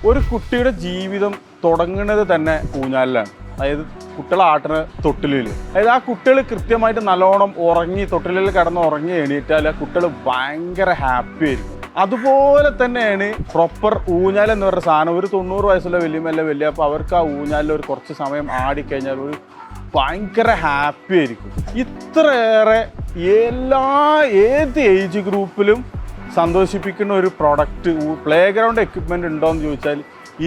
ഒരു കുട്ടിയുടെ ജീവിതം തുടങ്ങുന്നത് തന്നെ ഊഞ്ഞാലിലാണ്. അതായത് കുട്ടികളെ ആട്ടുന്ന തൊട്ടിലിൽ. അതായത് ആ കുട്ടികൾ കൃത്യമായിട്ട് നല്ലോണം ഉറങ്ങി തൊട്ടിലിൽ കിടന്ന് ഉറങ്ങി എണീറ്റാൽ ആ കുട്ടികൾ ഭയങ്കര ഹാപ്പി ആയിരിക്കും. അതുപോലെ തന്നെയാണ് പ്രോപ്പർ ഊഞ്ഞാൽ എന്ന് പറയുന്ന സാധനം. ഒരു 90 വയസ്സുള്ള വലിയ അപ്പോൾ അവർക്ക് ആ ഊഞ്ഞാലിൽ ഒരു കുറച്ച് സമയം ആടിക്കഴിഞ്ഞാൽ ഒരു ഭയങ്കര ഹാപ്പി ആയിരിക്കും. ഇത്രയേറെ ഏത് ഏജ് ഗ്രൂപ്പിലും സന്തോഷിപ്പിക്കുന്ന ഒരു പ്രൊഡക്റ്റ് പ്ലേ ഗ്രൗണ്ട് എക്യുപ്മെൻ്റ് ഉണ്ടോയെന്ന് ചോദിച്ചാൽ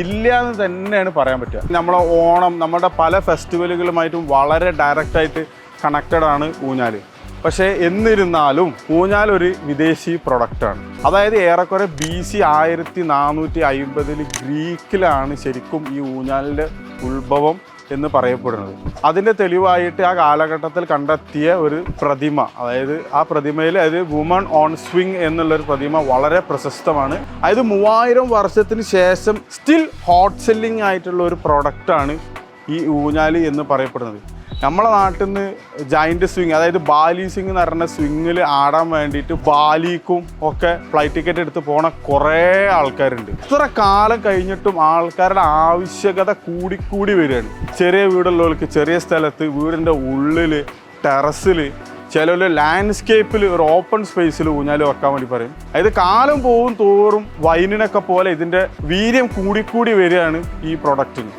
ഇല്ല എന്ന് തന്നെയാണ് പറയാൻ പറ്റുക. നമ്മളെ ഓണം, നമ്മുടെ പല ഫെസ്റ്റിവലുകളുമായിട്ടും വളരെ ഡയറക്റ്റായിട്ട് കണക്റ്റഡ് ആണ് ഊഞ്ഞാൽ. പക്ഷേ എന്നിരുന്നാലും ഊഞ്ഞാൽ ഒരു വിദേശി പ്രൊഡക്റ്റാണ്. അതായത് ഏറെക്കുറെ BC 1450 ഗ്രീക്കിലാണ് ശരിക്കും ഈ ഊഞ്ഞാലിൻ്റെ ഉത്ഭവം എന്ന് പറയപ്പെടുന്നത്. അതിൻ്റെ തെളിവായിട്ട് ആ കാലഘട്ടത്തിൽ കണ്ടെത്തിയ ഒരു പ്രതിമ, അതായത് ആ പ്രതിമയിൽ വുമൺ ഓൺ സ്വിങ് എന്നുള്ളൊരു പ്രതിമ വളരെ പ്രശസ്തമാണ്. അതായത് 3000 വർഷത്തിന് ശേഷം സ്റ്റിൽ ഹോട്ട് സെല്ലിംഗ് ആയിട്ടുള്ള ഒരു പ്രൊഡക്റ്റാണ് ഈ ഊഞ്ഞാൽ എന്ന് പറയപ്പെടുന്നത്. നമ്മളെ നാട്ടിൽ നിന്ന് ജൈൻറ്റ് സ്വിങ്, അതായത് ബാലി സ്വിങ് എന്ന് പറഞ്ഞ സ്വിങ്ങിൽ ആടാൻ വേണ്ടിയിട്ട് ബാലിക്കും ഒക്കെ ഫ്ലൈറ്റ് ടിക്കറ്റ് എടുത്ത് പോണ കുറേ ആൾക്കാരുണ്ട്. ഇത്ര കാലം കഴിഞ്ഞിട്ടും ആൾക്കാരുടെ ആവശ്യകത കൂടിക്കൂടി വരികയാണ്. ചെറിയ വീടുള്ളവർക്ക് ചെറിയ സ്ഥലത്ത്, വീടിൻ്റെ ഉള്ളിൽ, ടെറസിൽ, ചിലർ ലാൻഡ്സ്കേപ്പിൽ ഒരു ഓപ്പൺ സ്പേസിൽ ഊഞ്ഞാൽ വെക്കാൻ വേണ്ടി പറയും. അതായത് കാലം പോകും തോറും വൈനിനൊക്കെ പോലെ ഇതിൻ്റെ വീര്യം കൂടിക്കൂടി വരികയാണ് ഈ പ്രൊഡക്റ്റിന്.